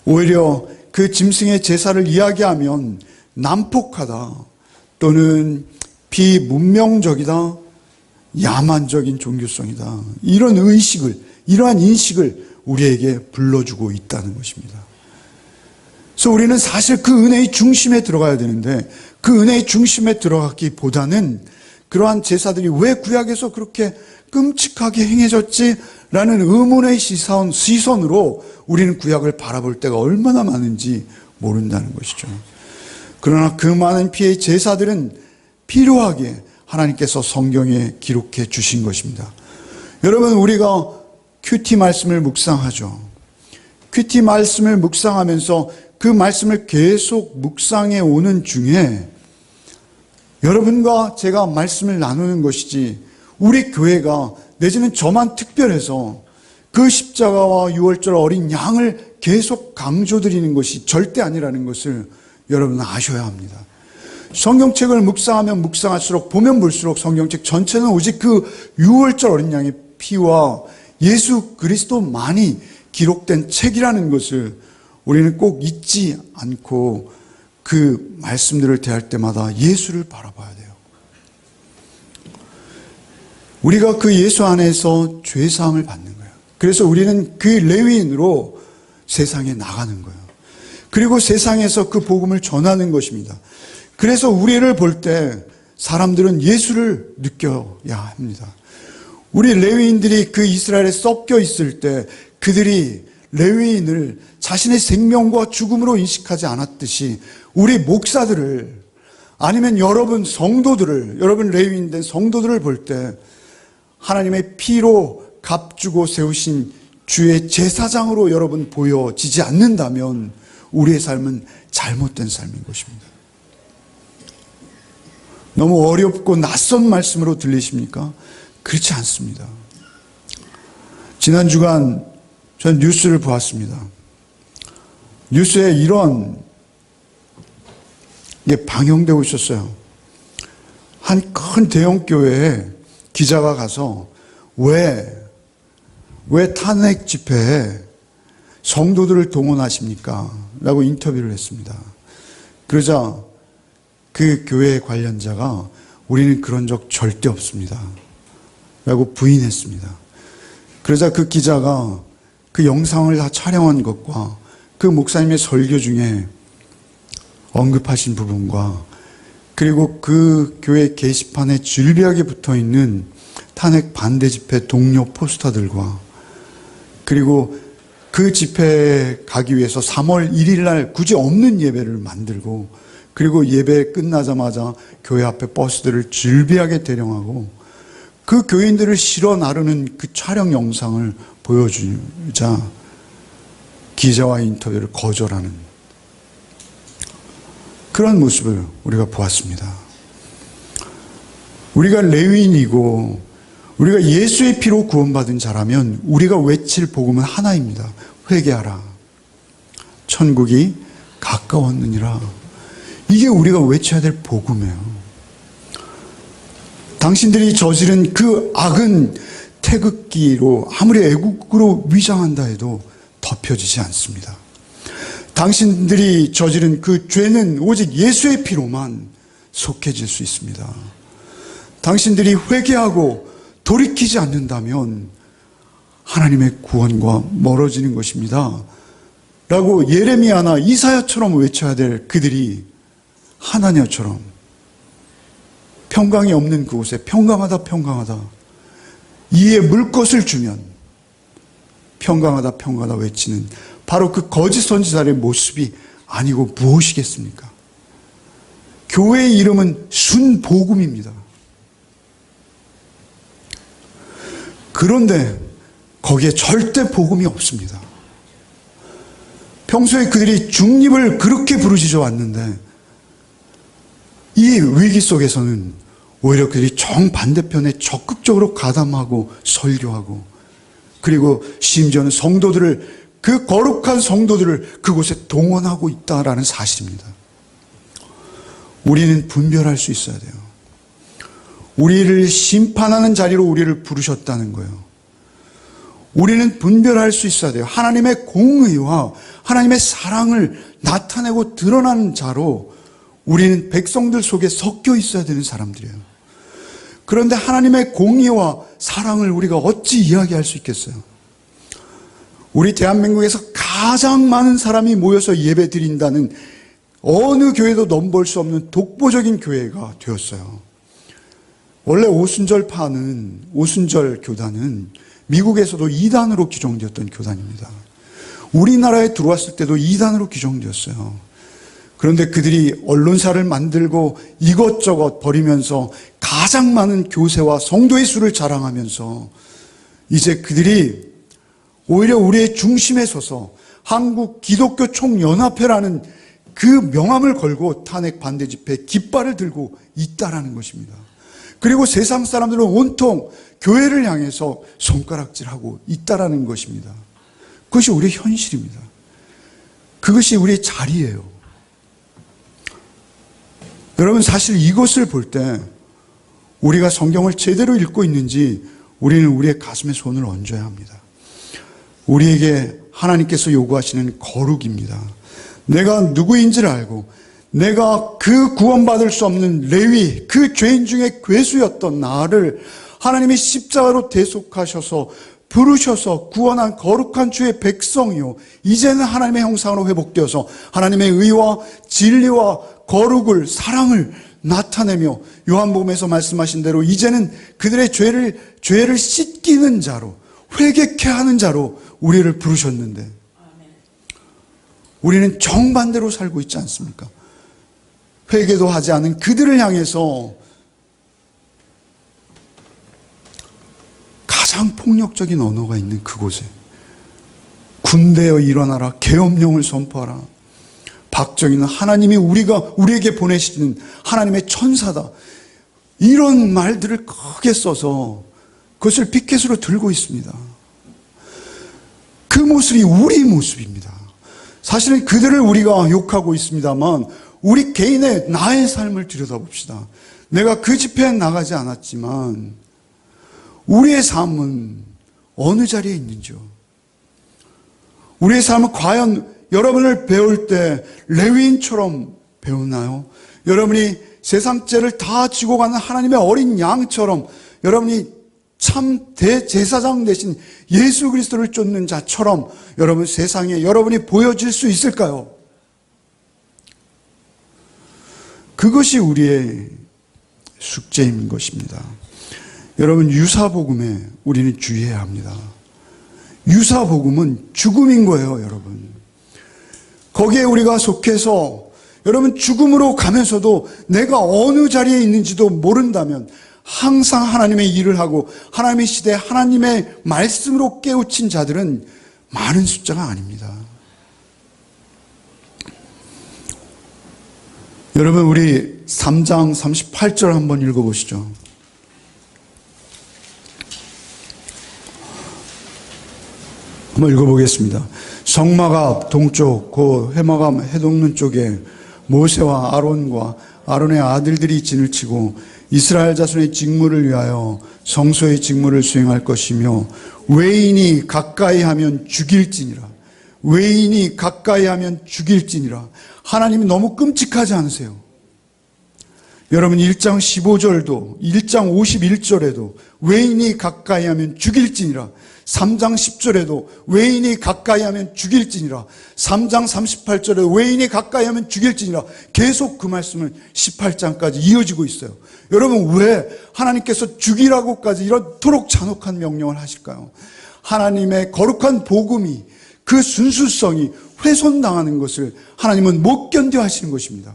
오히려 그 짐승의 제사를 이야기하면 난폭하다 또는 비문명적이다, 야만적인 종교성이다, 이러한 인식을 우리에게 불러주고 있다는 것입니다. 그래서 우리는 사실 그 은혜의 중심에 들어가야 되는데 그 은혜의 중심에 들어가기보다는 그러한 제사들이 왜 구약에서 그렇게 끔찍하게 행해졌지라는 의문의 시선으로 우리는 구약을 바라볼 때가 얼마나 많은지 모른다는 것이죠. 그러나 그 많은 피의 제사들은 필요하게 하나님께서 성경에 기록해 주신 것입니다. 여러분, 우리가 큐티 말씀을 묵상하죠. 큐티 말씀을 묵상하면서 그 말씀을 계속 묵상해 오는 중에 여러분과 제가 말씀을 나누는 것이지 우리 교회가 내지는 저만 특별해서 그 십자가와 유월절 어린 양을 계속 강조드리는 것이 절대 아니라는 것을 여러분은 아셔야 합니다. 성경책을 묵상하면 묵상할수록 보면 볼수록 성경책 전체는 오직 그 유월절 어린 양의 피와 예수 그리스도만이 기록된 책이라는 것을 우리는 꼭 잊지 않고 그 말씀들을 대할 때마다 예수를 바라봐야 돼요. 우리가 그 예수 안에서 죄사함을 받는 거예요. 그래서 우리는 그 레위인으로 세상에 나가는 거예요. 그리고 세상에서 그 복음을 전하는 것입니다. 그래서 우리를 볼 때 사람들은 예수를 느껴야 합니다. 우리 레위인들이 그 이스라엘에 섞여 있을 때 그들이 레위인을 자신의 생명과 죽음으로 인식하지 않았듯이 우리 목사들을 아니면 여러분 성도들을, 여러분 레위인 된 성도들을 볼 때 하나님의 피로 값주고 세우신 주의 제사장으로 여러분 보여지지 않는다면 우리의 삶은 잘못된 삶인 것입니다. 너무 어렵고 낯선 말씀으로 들리십니까? 그렇지 않습니다. 지난 주간 전 뉴스를 보았습니다. 뉴스에 이런 게 방영되고 있었어요. 한 큰 대형 교회에 기자가 가서 왜 탄핵 집회에 성도들을 동원하십니까? 라고 인터뷰를 했습니다. 그러자 그 교회 관련자가 우리는 그런 적 절대 없습니다. 라고 부인했습니다. 그러자 그 기자가 그 영상을 다 촬영한 것과 그 목사님의 설교 중에 언급하신 부분과 그리고 그 교회 게시판에 줄비하게 붙어있는 탄핵 반대 집회 동료 포스터들과 그리고 그 집회에 가기 위해서 3월 1일 날 굳이 없는 예배를 만들고 그리고 예배 끝나자마자 교회 앞에 버스들을 줄비하게 대령하고 그 교인들을 실어 나르는 그 촬영 영상을 보여주자 기자와의 인터뷰를 거절하는 그런 모습을 우리가 보았습니다. 우리가 레위인이고 우리가 예수의 피로 구원받은 자라면 우리가 외칠 복음은 하나입니다. 회개하라. 천국이 가까웠느니라. 이게 우리가 외쳐야 될 복음이에요. 당신들이 저지른 그 악은 태극기로 아무리 애국으로 위장한다 해도 덮여지지 않습니다. 당신들이 저지른 그 죄는 오직 예수의 피로만 속해질 수 있습니다. 당신들이 회개하고 돌이키지 않는다면 하나님의 구원과 멀어지는 것입니다. 라고 예레미야나 이사야처럼 외쳐야 될 그들이 하나냐처럼 평강이 없는 그곳에 평강하다 평강하다 이에 물 것을 주면 평강하다 평강하다 외치는 바로 그 거짓 선지자의 모습이 아니고 무엇이겠습니까? 교회의 이름은 순복음입니다. 그런데 거기에 절대 복음이 없습니다. 평소에 그들이 중립을 그렇게 부르짖어 왔는데 이 위기 속에서는 오히려 그들이 정반대편에 적극적으로 가담하고 설교하고, 그리고 심지어는 성도들을, 그 거룩한 성도들을 그곳에 동원하고 있다라는 사실입니다. 우리는 분별할 수 있어야 돼요. 우리를 심판하는 자리로 우리를 부르셨다는 거예요. 우리는 분별할 수 있어야 돼요. 하나님의 공의와 하나님의 사랑을 나타내고 드러나는 자로 우리는 백성들 속에 섞여 있어야 되는 사람들이에요. 그런데 하나님의 공의와 사랑을 우리가 어찌 이야기할 수 있겠어요? 우리 대한민국에서 가장 많은 사람이 모여서 예배 드린다는 어느 교회도 넘볼 수 없는 독보적인 교회가 되었어요. 원래 오순절 교단은 미국에서도 2단으로 규정되었던 교단입니다. 우리나라에 들어왔을 때도 2단으로 규정되었어요. 그런데 그들이 언론사를 만들고 이것저것 벌이면서 가장 많은 교세와 성도의 수를 자랑하면서 이제 그들이 오히려 우리의 중심에 서서 한국 기독교 총연합회라는 그 명함을 걸고 탄핵 반대 집회 깃발을 들고 있다라는 것입니다. 그리고 세상 사람들은 온통 교회를 향해서 손가락질하고 있다라는 것입니다. 그것이 우리의 현실입니다. 그것이 우리의 자리예요. 여러분, 사실 이것을 볼 때 우리가 성경을 제대로 읽고 있는지 우리는 우리의 가슴에 손을 얹어야 합니다. 우리에게 하나님께서 요구하시는 거룩입니다. 내가 누구인지를 알고 내가 그 구원받을 수 없는 레위, 그 죄인 중에 괴수였던 나를 하나님이 십자가로 대속하셔서 부르셔서 구원한 거룩한 주의 백성이요, 이제는 하나님의 형상으로 회복되어서 하나님의 의와 진리와 거룩을, 사랑을 나타내며 요한복음에서 말씀하신 대로 이제는 그들의 죄를 씻기는 자로, 회개케 하는 자로 우리를 부르셨는데 우리는 정반대로 살고 있지 않습니까? 회개도 하지 않은 그들을 향해서 가장 폭력적인 언어가 있는 그곳에 군대여 일어나라, 계엄령을 선포하라, 박정희는 하나님이 우리에게 보내시는 하나님의 천사다, 이런 말들을 크게 써서 그것을 피켓으로 들고 있습니다. 그 모습이 우리 모습입니다. 사실은 그들을 우리가 욕하고 있습니다만 우리 개인의 나의 삶을 들여다봅시다. 내가 그 집회에 나가지 않았지만 우리의 삶은 어느 자리에 있는지요? 우리의 삶은 과연 여러분을 배울 때 레위인처럼 배우나요? 여러분이 세상 죄를 다 지고 가는 하나님의 어린 양처럼, 여러분이 참 대제사장 되신 예수 그리스도를 쫓는 자처럼 여러분 세상에 여러분이 보여질 수 있을까요? 그것이 우리의 숙제인 것입니다. 여러분, 유사복음에 우리는 주의해야 합니다. 유사복음은 죽음인 거예요, 여러분. 거기에 우리가 속해서 여러분 죽음으로 가면서도 내가 어느 자리에 있는지도 모른다면 항상 하나님의 일을 하고 하나님의 시대에 하나님의 말씀으로 깨우친 자들은 많은 숫자가 아닙니다. 여러분, 우리 3장 38절 한번 읽어보시죠. 한번 읽어보겠습니다. 성막 앞 동쪽 그 회막 해동문 쪽에 모세와 아론과 아론의 아들들이 진을 치고 이스라엘 자손의 직무를 위하여 성소의 직무를 수행할 것이며 외인이 가까이 하면 죽일지니라. 외인이 가까이 하면 죽일지니라. 하나님이 너무 끔찍하지 않으세요? 여러분, 1장 15절도 1장 51절에도 외인이 가까이 하면 죽일지니라. 3장 10절에도 외인이 가까이 하면 죽일지니라. 3장 38절에 외인이 가까이 하면 죽일지니라. 계속 그 말씀은 18장까지 이어지고 있어요. 여러분, 왜 하나님께서 죽이라고까지 이렇도록 잔혹한 명령을 하실까요? 하나님의 거룩한 복음이, 그 순수성이 훼손당하는 것을 하나님은 못 견뎌 하시는 것입니다.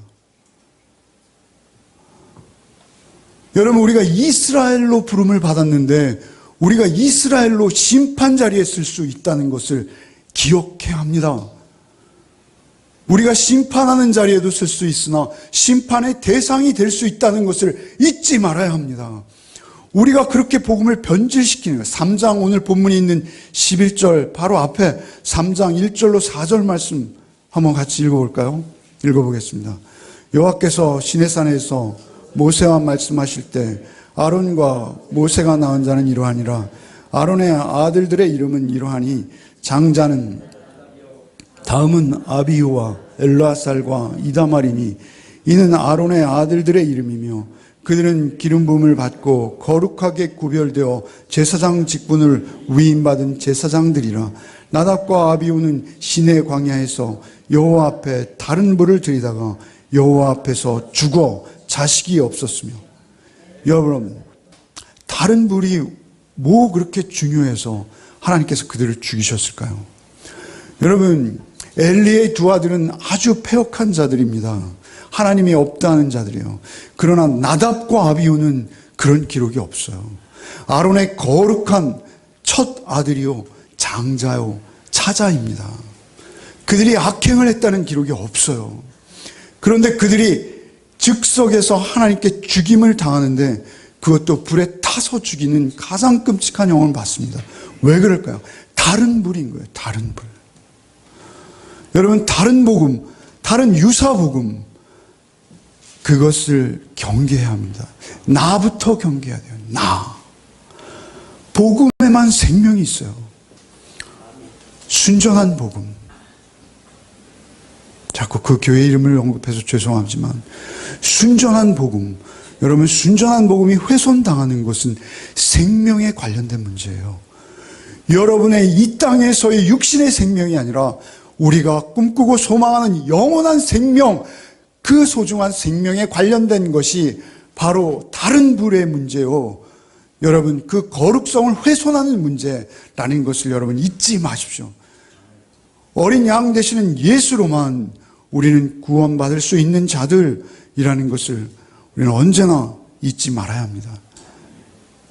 여러분, 우리가 이스라엘로 부름을 받았는데 우리가 이스라엘로 심판 자리에 쓸 수 있다는 것을 기억해야 합니다. 우리가 심판하는 자리에도 쓸 수 있으나 심판의 대상이 될 수 있다는 것을 잊지 말아야 합니다. 우리가 그렇게 복음을 변질시키는 거예요. 3장 오늘 본문이 있는 11절 바로 앞에 3장 1절로 4절 말씀 한번 같이 읽어볼까요? 읽어보겠습니다. 여호와께서 시내산에서 모세와 말씀하실 때 아론과 모세가 낳은 자는 이러하니라. 아론의 아들들의 이름은 이러하니 장자는 다음은 아비후와 엘르아살과 이다말이니 이는 아론의 아들들의 이름이며 그들은 기름 부음을 받고 거룩하게 구별되어 제사장 직분을 위임받은 제사장들이라. 나답과 아비후는 시내 광야에서 여호와 앞에 다른 불을 들이다가 여호와 앞에서 죽어 자식이 없었으며. 여러분, 다른 불이 뭐 그렇게 중요해서 하나님께서 그들을 죽이셨을까요? 여러분, 엘리의 두 아들은 아주 패역한 자들입니다. 하나님이 없다는 자들이에요. 그러나 나답과 아비후는 그런 기록이 없어요. 아론의 거룩한 첫 아들이요 장자요 차자입니다. 그들이 악행을 했다는 기록이 없어요. 그런데 그들이 즉석에서 하나님께 죽임을 당하는데 그것도 불에 타서 죽이는 가장 끔찍한 형을 받습니다. 왜 그럴까요? 다른 불인 거예요. 다른 불. 여러분, 다른 복음, 다른 유사 복음, 그것을 경계해야 합니다. 나부터 경계해야 돼요. 나. 복음에만 생명이 있어요. 순전한 복음. 자꾸 그 교회 이름을 언급해서 죄송하지만 순전한 복음, 여러분, 순전한 복음이 훼손당하는 것은 생명에 관련된 문제예요. 여러분의 이 땅에서의 육신의 생명이 아니라 우리가 꿈꾸고 소망하는 영원한 생명, 그 소중한 생명에 관련된 것이 바로 다른 불의 문제요. 여러분, 그 거룩성을 훼손하는 문제라는 것을 여러분 잊지 마십시오. 어린 양 되시는 예수로만 우리는 구원받을 수 있는 자들이라는 것을 우리는 언제나 잊지 말아야 합니다.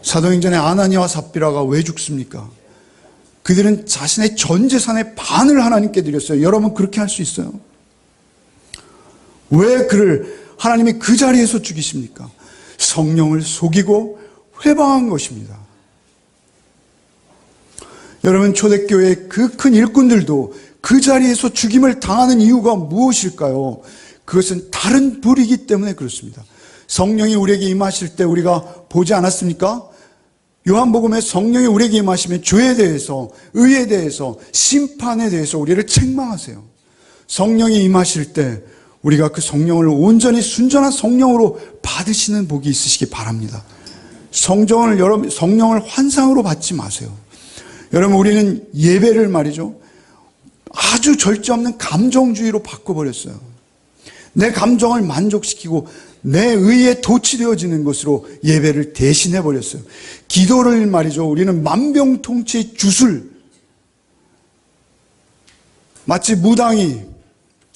사도행전의 아나니아와 삽비라가 왜 죽습니까? 그들은 자신의 전 재산의 반을 하나님께 드렸어요. 여러분, 그렇게 할 수 있어요? 왜 그를 하나님이 그 자리에서 죽이십니까? 성령을 속이고 회방한 것입니다. 여러분, 초대교회의 그 큰 일꾼들도 그 자리에서 죽임을 당하는 이유가 무엇일까요? 그것은 다른 불이기 때문에 그렇습니다. 성령이 우리에게 임하실 때 우리가 보지 않았습니까? 요한복음에 성령이 우리에게 임하시면 죄에 대해서, 의에 대해서, 심판에 대해서 우리를 책망하세요. 성령이 임하실 때 우리가 그 성령을 온전히 순전한 성령으로 받으시는 복이 있으시기 바랍니다. 성령을 환상으로 받지 마세요. 여러분, 우리는 예배를 말이죠, 아주 절제 없는 감정주의로 바꿔버렸어요. 내 감정을 만족시키고 내 의에 도취되어지는 것으로 예배를 대신해버렸어요. 기도를 말이죠, 우리는 만병통치의 주술, 마치 무당이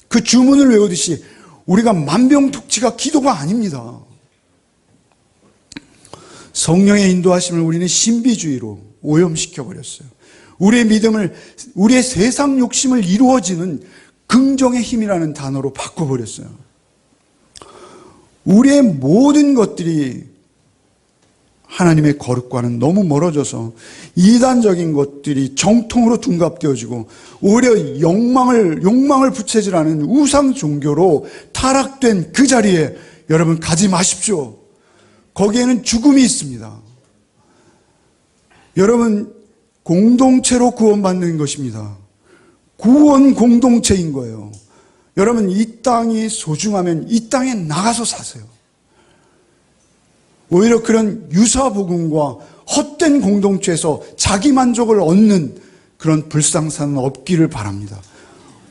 그 주문을 외우듯이 우리가 만병통치가 기도가 아닙니다. 성령의 인도하심을 우리는 신비주의로 오염시켜버렸어요. 우리의 믿음을, 우리의 세상 욕심을 이루어지는 긍정의 힘이라는 단어로 바꿔버렸어요. 우리의 모든 것들이 하나님의 거룩과는 너무 멀어져서 이단적인 것들이 정통으로 둔갑되어지고 오히려 욕망을 부채질하는 우상 종교로 타락된 그 자리에 여러분 가지 마십시오. 거기에는 죽음이 있습니다. 여러분, 공동체로 구원받는 것입니다. 구원 공동체인 거예요. 여러분, 이 땅이 소중하면 이 땅에 나가서 사세요. 오히려 그런 유사복음과 헛된 공동체에서 자기 만족을 얻는 그런 불상사는 없기를 바랍니다.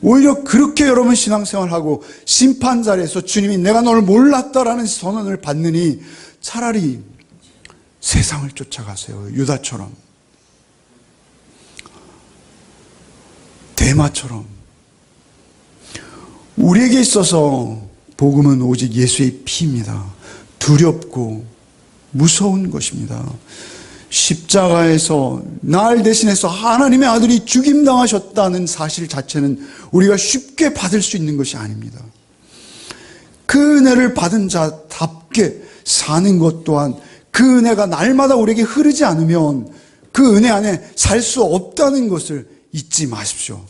오히려 그렇게 여러분 신앙생활하고 심판 자리에서 주님이 내가 너를 몰랐다라는 선언을 받느니 차라리 세상을 쫓아가세요. 유다처럼, 대마처럼. 우리에게 있어서 복음은 오직 예수의 피입니다. 두렵고 무서운 것입니다. 십자가에서 날 대신해서 하나님의 아들이 죽임당하셨다는 사실 자체는 우리가 쉽게 받을 수 있는 것이 아닙니다. 그 은혜를 받은 자답게 사는 것 또한 그 은혜가 날마다 우리에게 흐르지 않으면 그 은혜 안에 살 수 없다는 것을 잊지 마십시오.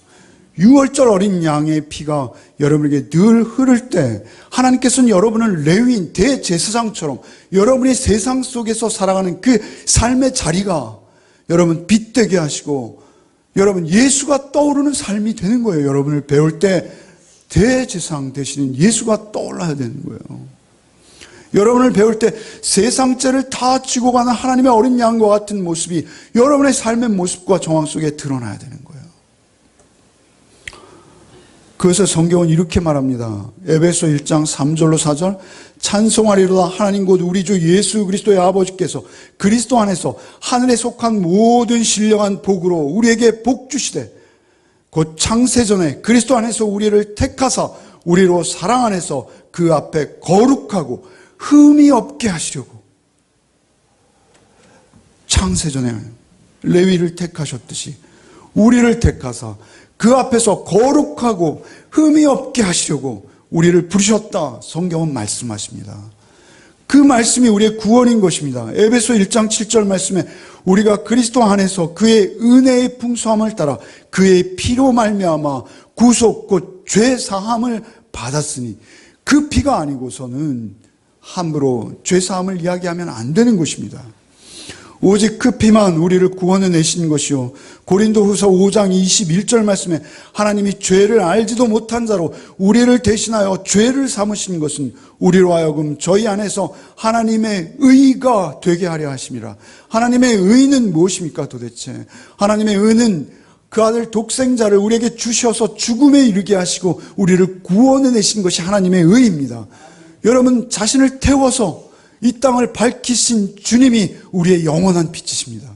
6월절 어린 양의 피가 여러분에게 늘 흐를 때 하나님께서는 여러분을 레위인 대제사장처럼 여러분이 세상 속에서 살아가는 그 삶의 자리가 여러분 빛되게 하시고 여러분 예수가 떠오르는 삶이 되는 거예요. 여러분을 배울 때 대제사장 되시는 예수가 떠올라야 되는 거예요. 여러분을 배울 때 세상 죄를 다 지고 가는 하나님의 어린 양과 같은 모습이 여러분의 삶의 모습과 정황 속에 드러나야 되는 거예요. 그래서 성경은 이렇게 말합니다. 에베소 1장 3절로 4절 찬송하리로다 하나님 곧 우리 주 예수 그리스도의 아버지께서 그리스도 안에서 하늘에 속한 모든 신령한 복으로 우리에게 복 주시되 곧 창세전에 그리스도 안에서 우리를 택하사 우리로 사랑 안에서 그 앞에 거룩하고 흠이 없게 하시려고 창세전에 레위를 택하셨듯이 우리를 택하사 그 앞에서 거룩하고 흠이 없게 하시려고 우리를 부르셨다. 성경은 말씀하십니다. 그 말씀이 우리의 구원인 것입니다. 에베소 1장 7절 말씀에 우리가 그리스도 안에서 그의 은혜의 풍성함을 따라 그의 피로 말미암아 구속 곧 죄 사함을 받았으니 그 피가 아니고서는 함부로 죄 사함을 이야기하면 안 되는 것입니다. 오직 그 피만 우리를 구원해 내신 것이요 고린도후서 5장 21절 말씀에 하나님이 죄를 알지도 못한 자로 우리를 대신하여 죄를 삼으신 것은 우리로 하여금 저희 안에서 하나님의 의가 되게 하려 하심이라. 하나님의 의는 무엇입니까 도대체? 하나님의 의는 그 아들 독생자를 우리에게 주셔서 죽음에 이르게 하시고 우리를 구원해 내신 것이 하나님의 의입니다. 여러분 자신을 태워서 이 땅을 밝히신 주님이 우리의 영원한 빛이십니다.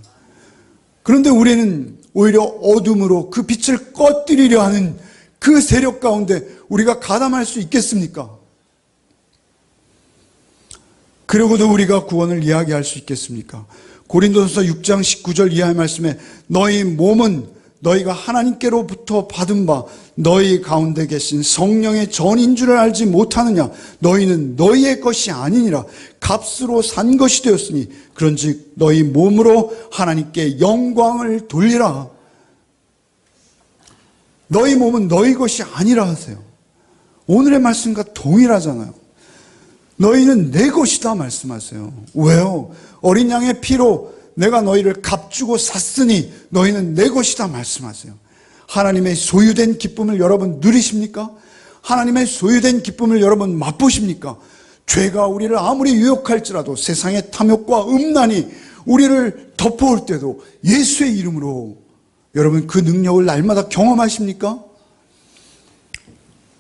그런데 우리는 오히려 어둠으로 그 빛을 꺼뜨리려 하는 그 세력 가운데 우리가 가담할 수 있겠습니까? 그러고도 우리가 구원을 이야기할 수 있겠습니까? 고린도전서 6장 19절 이하의 말씀에 너희 몸은 너희가 하나님께로부터 받은 바 너희 가운데 계신 성령의 전인 줄을 알지 못하느냐? 너희는 너희의 것이 아니니라 값으로 산 것이 되었으니 그런즉 너희 몸으로 하나님께 영광을 돌리라. 너희 몸은 너희 것이 아니라 하세요. 오늘의 말씀과 동일하잖아요. 너희는 내 것이다 말씀하세요. 왜요? 어린 양의 피로 내가 너희를 값주고 샀으니 너희는 내 것이다 말씀하세요. 하나님의 소유된 기쁨을 여러분 누리십니까? 하나님의 소유된 기쁨을 여러분 맛보십니까? 죄가 우리를 아무리 유혹할지라도 세상의 탐욕과 음란이 우리를 덮어올 때도 예수의 이름으로 여러분 그 능력을 날마다 경험하십니까?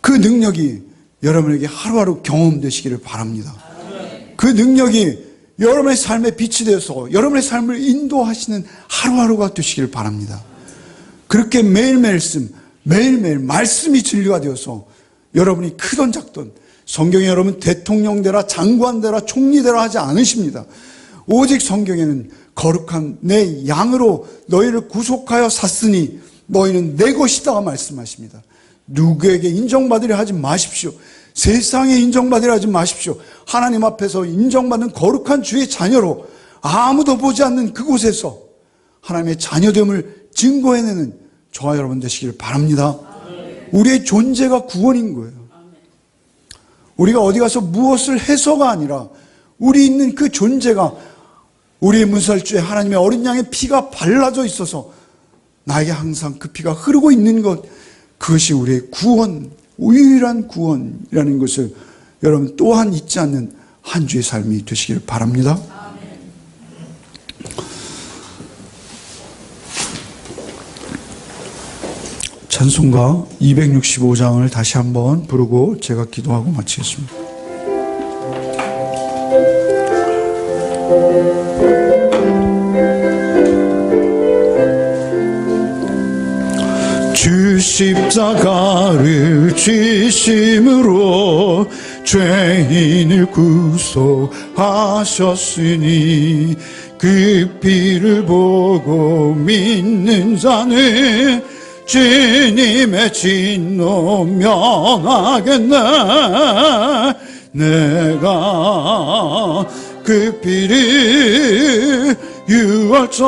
그 능력이 여러분에게 하루하루 경험되시기를 바랍니다. 그 능력이 여러분의 삶의 빛이 되어서 여러분의 삶을 인도하시는 하루하루가 되시기를 바랍니다. 그렇게 매일매일 매일매일 말씀이 진리가 되어서 여러분이 크던 작던 성경에 여러분 대통령 되라 장관 되라 총리 되라 하지 않으십니다. 오직 성경에는 거룩한 내 양으로 너희를 구속하여 샀으니 너희는 내 것이다 말씀하십니다. 누구에게 인정받으려 하지 마십시오. 세상에 인정받으려 하지 마십시오. 하나님 앞에서 인정받는 거룩한 주의 자녀로 아무도 보지 않는 그곳에서 하나님의 자녀됨을 증거해내는 저와 여러분 되시길 바랍니다. 우리의 존재가 구원인 거예요. 우리가 어디 가서 무엇을 해서가 아니라 우리 있는 그 존재가 우리의 문설주에 하나님의 어린 양의 피가 발라져 있어서 나에게 항상 그 피가 흐르고 있는 것, 그것이 우리의 구원, 유일한 구원이라는 것을 여러분 또한 잊지 않는 한 주의 삶이 되시길 바랍니다. 찬송가 265장을 다시 한번 부르고 제가 기도하고 마치겠습니다. 주 십자가를 지심으로 죄인을 구속하셨으니 그 피를 보고 믿는 자는 주님의 진노 면하겠네. 내가 그 피를 유월절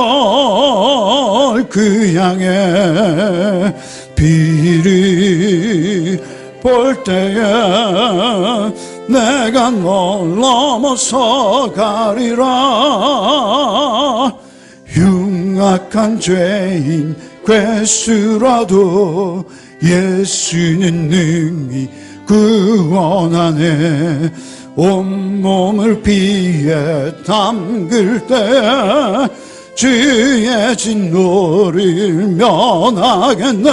그 양의 피를 볼 때에 내가 널 넘어서 가리라. 흉악한 죄인 괴수라도 예수는 능히 구원하네. 온몸을 피에 담글 때 주의 진노를 면하겠네.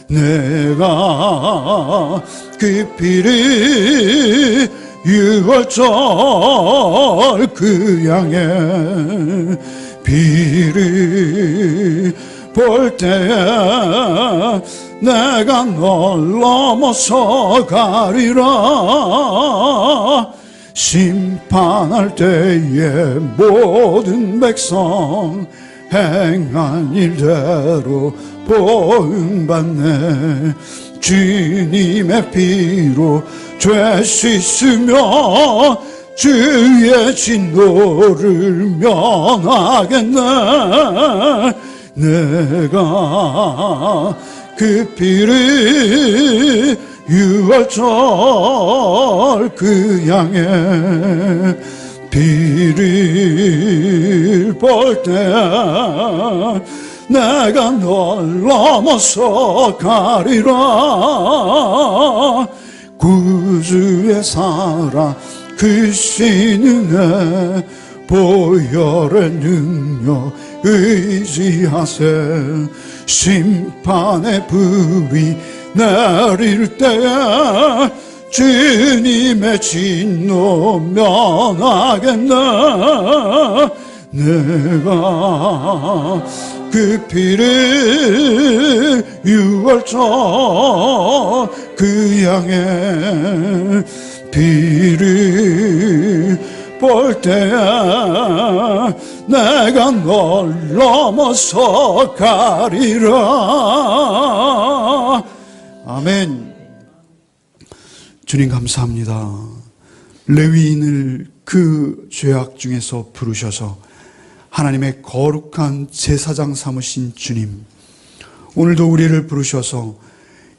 내가 그 피를 유월절 그 양의 피를 볼 때에 내가 널 넘어서 가리라. 심판할 때에 모든 백성 행한 일대로 보응받네. 주님의 피로 죄 씻으며 주의 진노를 면하겠네. 내가 그 피를 유월절 그 양의 피를 볼 때 내가 널 넘어서 가리라. 구주의 사랑 크신 은혜 보혈의 능력 의지하세. 심판의 불이 내릴 때에 주님의 진노 면하겠네. 내가 그 피를 유월절 그 양의 피를 볼 때에 내가 널 넘어서 가리라. 아멘. 주님 감사합니다. 레위인을 그 죄악 중에서 부르셔서 하나님의 거룩한 제사장 삼으신 주님, 오늘도 우리를 부르셔서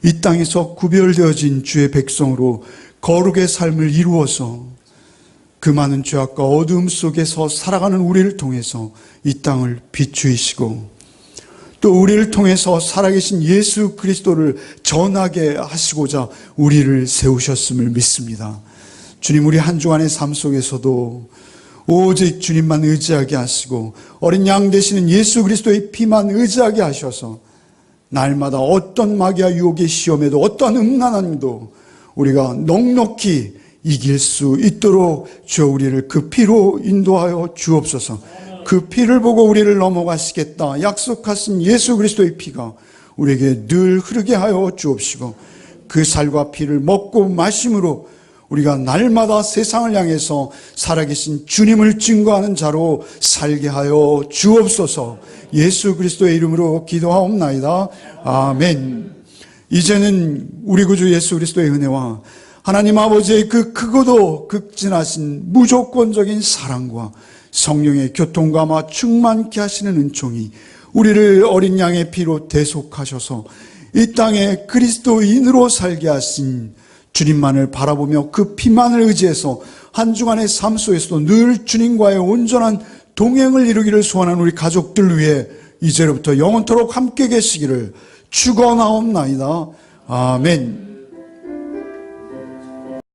이 땅에서 구별되어진 주의 백성으로 거룩의 삶을 이루어서 그 많은 죄악과 어두움 속에서 살아가는 우리를 통해서 이 땅을 비추이시고 또 우리를 통해서 살아계신 예수 그리스도를 전하게 하시고자 우리를 세우셨음을 믿습니다. 주님, 우리 한 주간의 삶 속에서도 오직 주님만 의지하게 하시고 어린 양 되시는 예수 그리스도의 피만 의지하게 하셔서 날마다 어떤 마귀와 유혹의 시험에도 어떤 음란함도 우리가 넉넉히 이길 수 있도록 주여 우리를 그 피로 인도하여 주옵소서. 그 피를 보고 우리를 넘어가시겠다 약속하신 예수 그리스도의 피가 우리에게 늘 흐르게 하여 주옵시고 그 살과 피를 먹고 마심으로 우리가 날마다 세상을 향해서 살아계신 주님을 증거하는 자로 살게 하여 주옵소서. 예수 그리스도의 이름으로 기도하옵나이다. 아멘. 이제는 우리 구주 예수 그리스도의 은혜와 하나님 아버지의 그 크고도 극진하신 무조건적인 사랑과 성령의 교통감화 충만케 하시는 은총이 우리를 어린 양의 피로 대속하셔서 이 땅에 그리스도인으로 살게 하신 주님만을 바라보며 그 피만을 의지해서 한 주간의 삶 속에서도 늘 주님과의 온전한 동행을 이루기를 소원하는 우리 가족들 위해 이제로부터 영원토록 함께 계시기를 축원하옵나이다. 아멘.